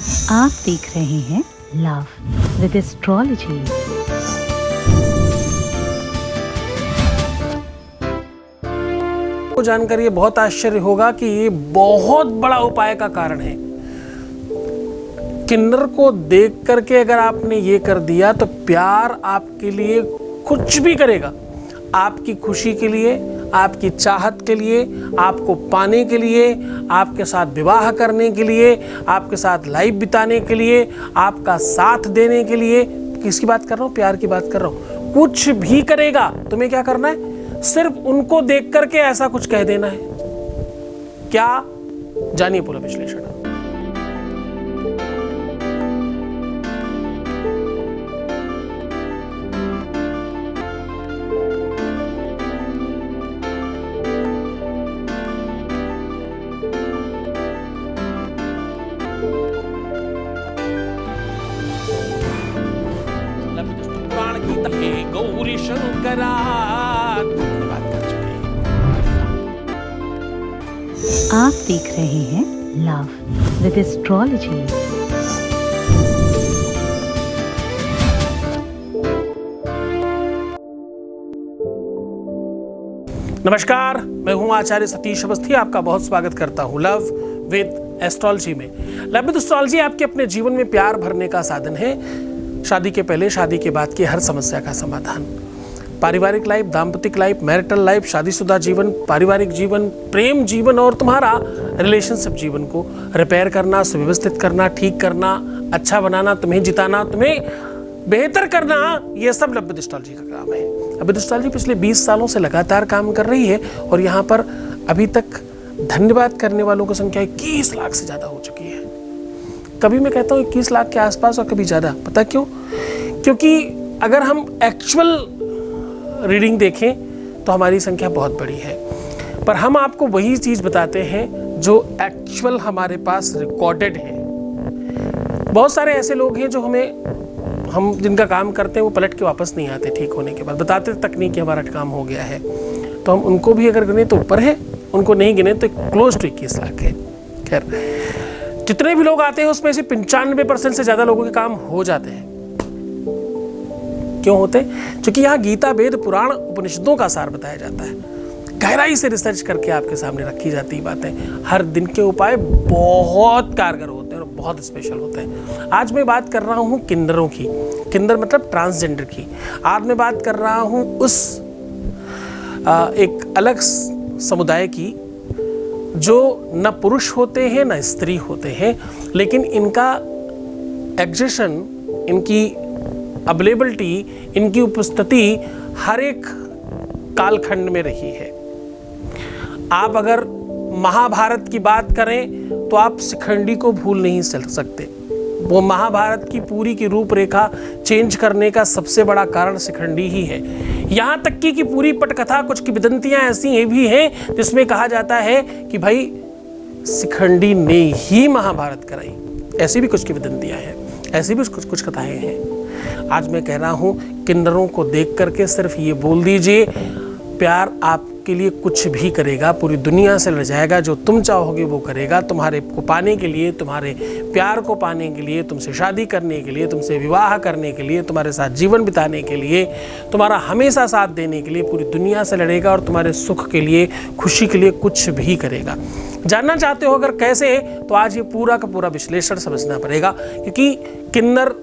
आप देख रहे हैं लव विद एस्ट्रोलॉजी। को जानकर ये बहुत आश्चर्य होगा कि ये बहुत बड़ा उपाय का कारण है। किन्नर को देख करके अगर आपने ये कर दिया तो प्यार आपके लिए कुछ भी करेगा। आपकी खुशी के लिए, आपकी चाहत के लिए, आपको पाने के लिए, आपके साथ विवाह करने के लिए, आपके साथ लाइफ बिताने के लिए, आपका साथ देने के लिए। किसकी बात कर रहा हूँ? प्यार की बात कर रहा हूँ। कुछ भी करेगा। तुम्हें क्या करना है? सिर्फ उनको देख करके ऐसा कुछ कह देना है। क्या? जानिए पूरा विश्लेषण। पुराण की तहे गौरी शंकरा बात कर चुके हैं। आप देख रहे हैं लव विद एस्ट्रोलॉजी। नमस्कार, मैं हूं आचार्य सतीश अवस्थी। आपका बहुत स्वागत करता हूं लव विद एस्ट्रोलॉजी में। लव विद एस्ट्रोलॉजी आपके अपने जीवन में प्यार भरने का साधन है। शादी के पहले, शादी के बाद की हर समस्या का समाधान। पारिवारिक लाइफ, दाम्पतिक लाइफ, मैरिटल लाइफ, शादीशुदा जीवन, पारिवारिक जीवन, प्रेम जीवन और तुम्हारा रिलेशनशिप जीवन को रिपेयर करना, सुव्यवस्थित करना, ठीक करना, अच्छा बनाना, तुम्हें जिताना, तुम्हें बेहतर करना, यह सब लव विद एस्ट्रोलॉजी का काम है। लव विद एस्ट्रोलॉजी पिछले 20 सालों से लगातार काम कर रही है और यहाँ पर अभी तक धन्यवाद करने वालों की संख्या 21 लाख से ज़्यादा हो चुकी है। कभी मैं कहता हूँ 21 लाख के आसपास और कभी ज़्यादा। पता क्यों? क्योंकि अगर हम एक्चुअल रीडिंग देखें तो हमारी संख्या बहुत बड़ी है, पर हम आपको वही चीज़ बताते हैं जो एक्चुअल हमारे पास रिकॉर्डेड है। बहुत सारे ऐसे लोग हैं जो हम जिनका काम करते हैं वो पलट के वापस नहीं आते ठीक होने के बाद। बताते तकनीक हमारा काम हो गया है, तो हम उनको भी अगर गिने तो ऊपर है, उनको नहीं गिने तो क्लोज टू 21 लाख है। खैर, जितने भी लोग आते हैं उसमें से 95% से ज़्यादा लोगों के काम हो जाते हैं। क्यों होते? क्योंकि यहाँ गीता, वेद, पुराण, उपनिषदों का सार बताया जाता है। गहराई से रिसर्च करके आपके सामने रखी जाती बातें। हर दिन के उपाय बहुत कारगर होते हैं और बहुत स्पेशल होते हैं। आज मैं बात कर रहा हूँ किन्नरों की। किन्नर मतलब ट्रांसजेंडर की। आज मैं बात कर रहा हूँ उस एक अलग समुदाय की जो न पुरुष होते हैं न स्त्री होते हैं, लेकिन इनका एग्जिस्टेंस, इनकी अवेलेबिलिटी, इनकी उपस्थिति हर एक कालखंड में रही है। आप अगर महाभारत की बात करें तो आप शिखंडी को भूल नहीं सकते। वो महाभारत की पूरी की रूपरेखा चेंज करने का सबसे बड़ा कारण शिखंडी ही है। यहाँ तक कि पूरी पटकथा, कुछ किंवदंतियाँ ऐसी भी हैं जिसमें कहा जाता है कि भाई शिखंडी ने ही महाभारत कराई। ऐसी भी कुछ किंवदंतियाँ हैं, ऐसी भी कुछ कथाएं हैं। आज मैं कह रहा हूँ किन्नरों को देख करके सिर्फ ये बोल दीजिए, प्यार आपके लिए कुछ भी करेगा, पूरी दुनिया से लड़ जाएगा। जो तुम चाहोगे वो करेगा। तुम्हारे को पाने के लिए, तुम्हारे प्यार को पाने के लिए, तुमसे शादी करने के लिए, तुमसे विवाह करने के लिए, तुम्हारे साथ जीवन बिताने के लिए, तुम्हारा हमेशा साथ देने के लिए पूरी दुनिया से लड़ेगा और तुम्हारे सुख के लिए, खुशी के लिए कुछ भी करेगा। जानना चाहते हो अगर कैसे, तो आज ये पूरा का पूरा विश्लेषण समझना पड़ेगा। क्योंकि किन्नर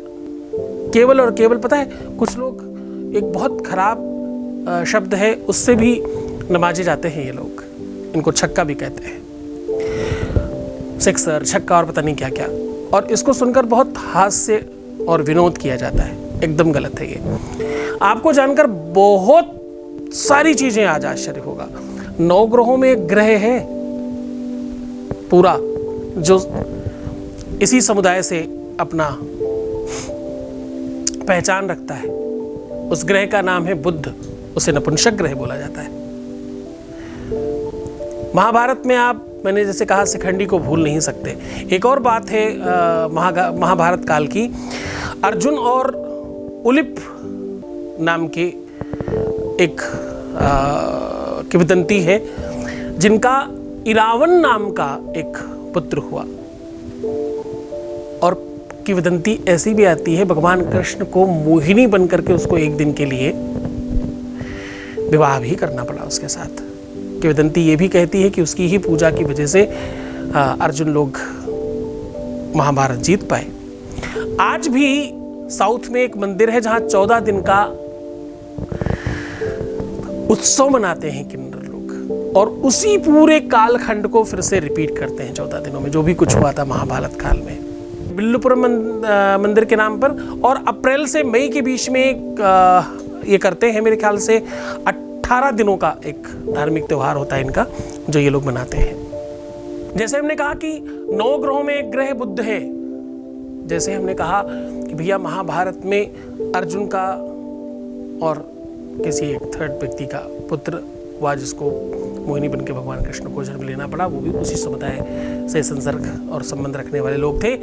केवल और केवल, पता है, कुछ लोग, एक बहुत खराब शब्द है, उससे भी नवाजे जाते हैं ये लोग। इनको छक्का भी कहते हैं, सिक्सर, छक्का और पता नहीं क्या क्या। और इसको सुनकर बहुत हास्य और विनोद किया जाता है। एकदम गलत है ये। आपको जानकर बहुत सारी चीजें आज आश्चर्य होगा। 9 ग्रहों में एक ग्रह है पूरा जो इसी समुदाय से अपना पहचान रखता है। उस ग्रह का नाम है बुध। उसे नपुंसक ग्रह बोला जाता है। महाभारत में मैंने जैसे कहा, शिखंडी को भूल नहीं सकते। एक और बात है महाभारत काल की, अर्जुन और उलिप नाम के एक किंवदंती है जिनका इरावन नाम का एक पुत्र हुआ। और किंवदंती ऐसी भी आती है, भगवान कृष्ण को मोहिनी बन करके उसको एक दिन के लिए विवाह भी करना पड़ा उसके साथ। किंवदंती ये भी कहती है कि उसकी ही पूजा की वजह से अर्जुन लोग महाभारत जीत पाए। आज भी साउथ में एक मंदिर है जहां 14 दिन का उत्सव मनाते हैं किन्नर लोग, और उसी पूरे कालखंड को फिर से रिपीट करते हैं 14 दिनों में, जो भी कुछ हुआ था महाभारत काल में, बिल्लुपुरम मंदिर के नाम पर। और अप्रैल से मई के बीच में एक ये करते हैं, मेरे ख्याल से 18 दिनों का एक धार्मिक त्यौहार होता है इनका, जो ये लोग मनाते हैं। जैसे हमने कहा कि 9 ग्रहों में एक ग्रह बुध है, जैसे हमने कहा कि भैया महाभारत में अर्जुन का और किसी एक थर्ड व्यक्ति का पुत्र हुआ जिसको मोहिनी बन के भगवान कृष्ण को जन्म लेना पड़ा, वो भी उसी समुदाय से संसर्ग और संबंध रखने वाले लोग थे।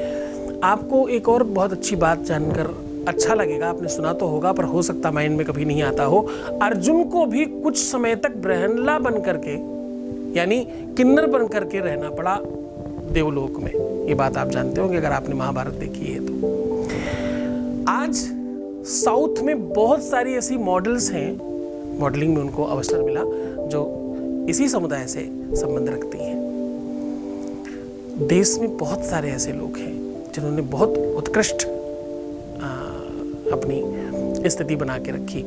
आपको एक और बहुत अच्छी बात जानकर अच्छा लगेगा, आपने सुना तो होगा पर हो सकता माइंड में कभी नहीं आता हो। अर्जुन को भी कुछ समय तक ब्रह्मला बन करके, यानी किन्नर बन करके रहना पड़ा देवलोक में। ये बात आप जानते होंगे अगर आपने महाभारत देखी है तो। आज साउथ में बहुत सारी ऐसी मॉडल्स हैं, मॉडलिंग में उनको अवसर मिला, जो इसी समुदाय से संबंध रखती हैं। देश में बहुत सारे ऐसे लोग हैं जिन्होंने बहुत उत्कृष्ट अपनी स्थिति बना के रखी।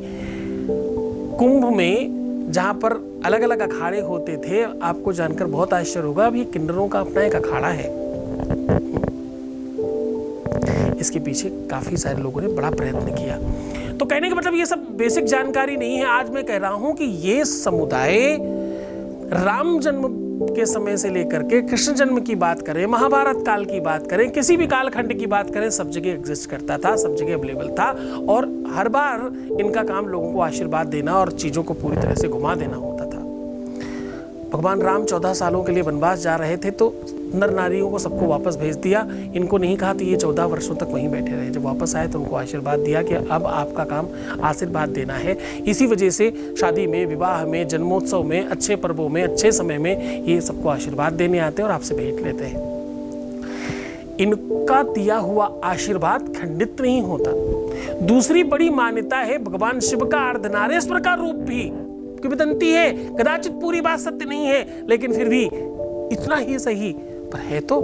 कुंभ में जहां पर अलग अलग अखाड़े होते थे, आपको जानकर बहुत आश्चर्य होगा, अभी किन्नरों का अपना एक अखाड़ा है। इसके पीछे काफी सारे लोगों ने बड़ा प्रयत्न किया। तो कहने का मतलब ये सब बेसिक जानकारी नहीं है। आज मैं कह रहा हूं कि ये समुदाय राम जन्म के समय से लेकर के कृष्ण जन्म की बात करें, महाभारत काल की बात करें, किसी भी कालखंड की बात करें, सब जगह एग्जिस्ट करता था, सब जगह अवेलेबल था। और हर बार इनका काम लोगों को आशीर्वाद देना और चीजों को पूरी तरह से घुमा देना होता था। भगवान राम 14 सालों के लिए वनवास जा रहे थे, तो नर नारियों को सबको वापस भेज दिया। इनको नहीं कहा तो ये 14 वर्षों तक वहीं बैठे रहे। जब वापस आए तो उनको आशीर्वाद दिया कि अब आपका काम आशीर्वाद देना है। इसी वजह से शादी में, विवाह में, जन्मोत्सव में, अच्छे पर्वों में, अच्छे समय में ये सबको आशीर्वाद देने आते हैं और आपसे भेंट लेते हैं। इनका दिया हुआ आशीर्वाद खंडित नहीं होता। दूसरी बड़ी मान्यता है, भगवान शिव का अर्धनारेश्वर का रूप भी किंवदंती है। कदाचित पूरी बात सत्य नहीं है, लेकिन फिर भी इतना ही सही पर है तो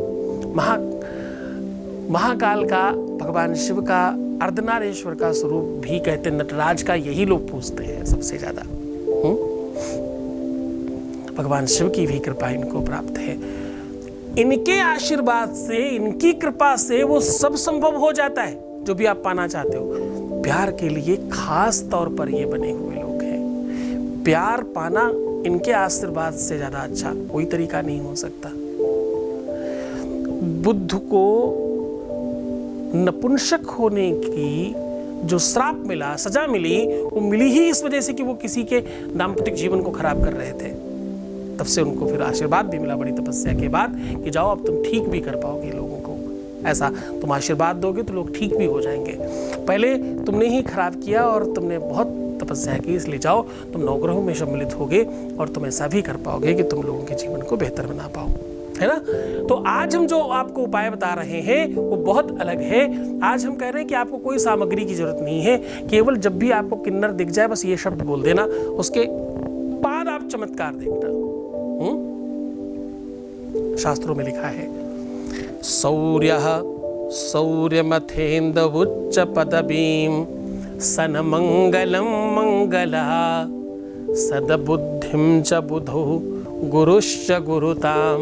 महाकाल का, भगवान शिव का अर्धनारेश्वर का स्वरूप भी कहते नटराज का, यही लोग पूछते हैं सबसे ज्यादा। भगवान शिव की भी कृपा इनको प्राप्त है। इनके आशीर्वाद से, इनकी कृपा से वो सब संभव हो जाता है जो भी आप पाना चाहते हो। प्यार के लिए खास तौर पर ये बने हुए लोग हैं। प्यार पाना इनके आशीर्वाद से ज्यादा अच्छा कोई तरीका नहीं हो सकता। बुद्ध को नपुंसक होने की जो श्राप मिला, सजा मिली, वो मिली ही इस वजह से कि वो किसी के दाम्पत्य जीवन को खराब कर रहे थे। तब से उनको फिर आशीर्वाद भी मिला बड़ी तपस्या के बाद कि जाओ अब तुम ठीक भी कर पाओगे लोगों को। ऐसा तुम आशीर्वाद दोगे तो लोग ठीक भी हो जाएंगे। पहले तुमने ही खराब किया और तुमने बहुत तपस्या की, इसलिए जाओ तुम 9 ग्रहों में सम्मिलित होगे और तुम ऐसा भी कर पाओगे कि तुम लोगों के जीवन को बेहतर बना पाओ, है ना। तो आज हम जो आपको उपाय बता रहे हैं वो बहुत अलग है। आज हम कह रहे हैं कि आपको कोई सामग्री की जरूरत नहीं है। केवल जब भी आपको किन्नर दिख जाए बस ये शब्द बोल देना, उसके बाद आप चमत्कार देखना। शास्त्रों में लिखा है, सौर्यः सौर्यमथेन्दवुच्च पदवीं सनमंगलम मंगला सदबुद्धिं च बुधौ गुरुश्च गुरुतां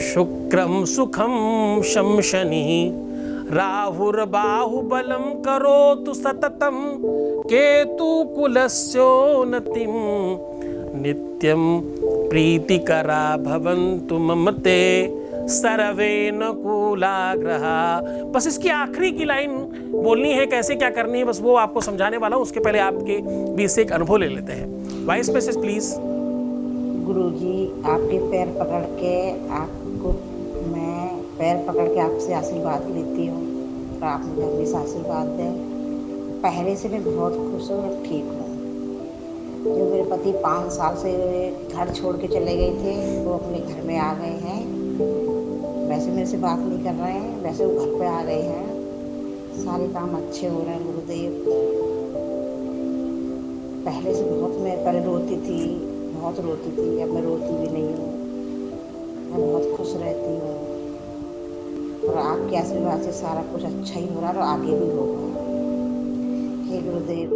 शुक्रं सुखं शंशनिः राहुर्बाहुबलं करोतु सततं केतुकुलस्योन्नतिं नित्यं प्रीतिकरा भवन्तु मम ते सर्वे नकुलाग्रहा। बस इसकी आखिरी की लाइन बोलनी है, कैसे क्या करनी है, बस वो आपको समझाने वाला हूँ। उसके पहले आपके बीच से एक अनुभव ले लेते हैं। Vice message please. गुरुजी, आपके पैर पकड़ के आपसे आशीर्वाद लेती हूँ और आप मुझे हमेशा आशीर्वाद दें। पहले से मैं बहुत खुश हूँ और ठीक हूँ। जो मेरे पति 5 साल से घर छोड़ के चले गए थे वो अपने घर में आ गए हैं। वैसे मेरे से बात नहीं कर रहे हैं, वैसे वो घर पे आ गए हैं, सारे काम अच्छे हो रहे हैं गुरुदेव। पहले से बहुत, मैं पहले रोती थी, बहुत रोती थी, अब मैं रोती भी नहीं हूँ, मैं बहुत खुश रहती हूँ और आपके आशीर्वाद से सारा कुछ अच्छा ही हो रहा है और आगे भी होगा। हे गुरुदेव,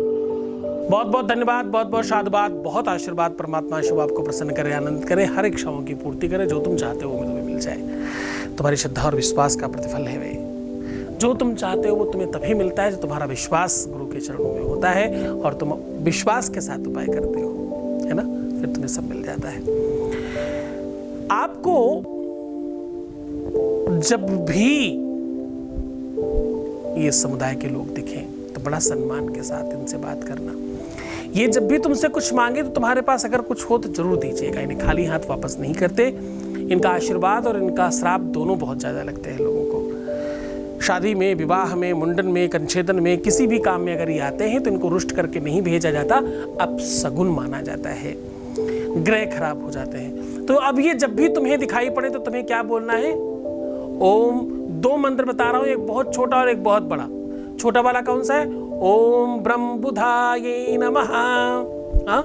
बहुत बहुत धन्यवाद, बहुत बहुत साधुवाद, बहुत आशीर्वाद। परमात्मा शिव आपको प्रसन्न करे, आनंद करे, हर इच्छाओं की पूर्ति करे, जो तुम चाहते हो वो तुम्हें मिल जाए। तुम्हारी श्रद्धा और विश्वास का प्रतिफल है वे। जो तुम चाहते हो वो तुम्हें तभी मिलता है जो तुम्हारा विश्वास गुरु के चरणों में होता है और तुम विश्वास के साथ उपाय करते हो, है ना, फिर तुम्हें सब मिल जाता है। आपको जब भी ये समुदाय के लोग दिखें तो बड़ा सम्मान के साथ इनसे बात करना। ये जब भी तुमसे कुछ मांगे तो तुम्हारे पास अगर कुछ हो तो जरूर दीजिएगा। इन्हें खाली हाथ वापस नहीं करते। इनका आशीर्वाद और इनका श्राप दोनों बहुत ज्यादा लगते हैं लोगों को। शादी में, विवाह में, मुंडन में, कंछेदन में, किसी भी काम में अगर ये आते हैं तो इनको रुष्ट करके नहीं भेजा जाता, अपशगुन माना जाता है, ग्रह खराब हो जाते हैं। तो अब ये जब भी तुम्हें दिखाई पड़े तो तुम्हें क्या बोलना है? ओम, दो मंत्र बता रहा हूं, एक बहुत छोटा और एक बहुत बड़ा। छोटा वाला कौन सा है? ओम ब्रह्म बुधाय नमः। हाँ,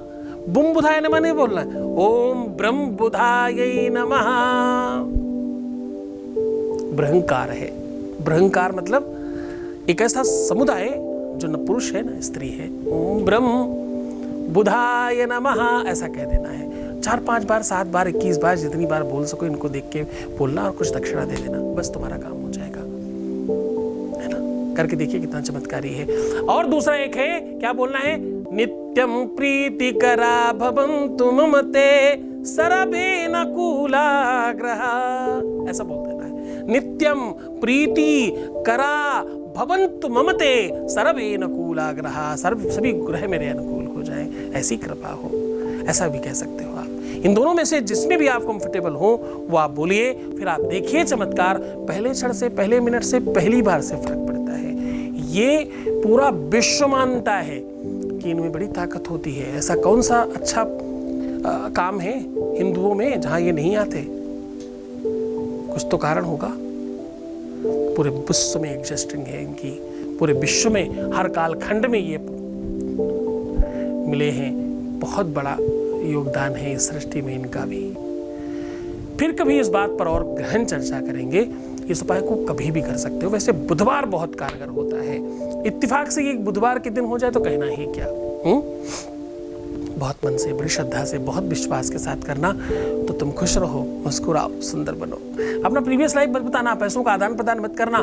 बुम बुधाय नमः नहीं बोलना है, ओम ब्रह्म बुधाय नमः। ब्रह्मकार है। ब्रह्मकार मतलब एक ऐसा समुदाय जो न पुरुष है न स्त्री है। ओम ब्रह्म बुधाय नमः ऐसा कह देना है। 4-5 बार, 7 बार, 21 बार, जितनी बार बोल सको इनको देख के बोलना और कुछ दक्षिणा दे देना, बस तुम्हारा काम हो जाएगा, है ना। करके देखिए कितना चमत्कारी है। और दूसरा एक है, क्या बोलना है? नित्यम प्रीतिकरा भवन्तु ममते सरभेन कूलाग्रहा, ऐसा बोल देना है। नित्यम प्रीतिकरा भवन्तु ममते सर्वेन कूलाग्रहा, सभी ग्रह मेरे अनुकूल हो जाएं, ऐसी कृपा हो, ऐसा भी कह सकते हो आप। इन दोनों में से जिसमें भी आप कंफर्टेबल हो वो आप बोलिए, फिर आप देखिए चमत्कार। पहले क्षण से, पहले मिनट से, पहली बार से फर्क पड़ता है। ये पूरा विश्व मानता है कि इनमें बड़ी ताकत होती है। ऐसा कौन सा अच्छा काम है हिंदुओं में जहां ये नहीं आते? कुछ तो कारण होगा। पूरे विश्व में एग्जिस्टिंग है इनकी, पूरे विश्व में हर कालखंड में ये मिले हैं। बहुत बड़ा योगदान है इस सृष्टि में इनका भी। फिर कभी इस बात पर और गहन चर्चा करेंगे। इस उपाय को कभी भी कर सकते हो। वैसे बुधवार बहुत कारगर होता है। इत्तिफाक से एक बुधवार के दिन हो जाए तो कहना ही क्या। बहुत मन से, बड़ी श्रद्धा से, बहुत विश्वास के साथ करना तो तुम खुश रहो, मुस्कुराओ, सुंदर बनो। अपना प्रीवियस लाइफ मत बताना, पैसों का आदान प्रदान मत करना,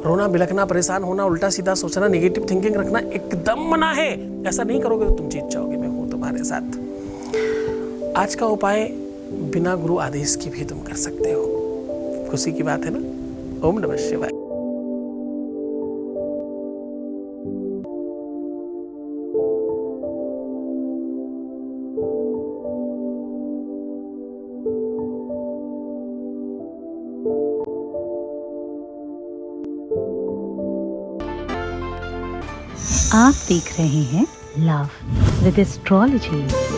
रोना, बिलखना, परेशान होना, उल्टा सीधा सोचना, नेगेटिव थिंकिंग रखना एकदम मना है। ऐसा नहीं करोगे तो तुम जीत जाओगे। मैं हूं तुम्हारे साथ। आज का उपाय बिना गुरु आदेश की भी तुम कर सकते हो। खुशी की बात है ना। ओम नमः शिवाय। आप देख रहे हैं लव विद एस्ट्रोलॉजी।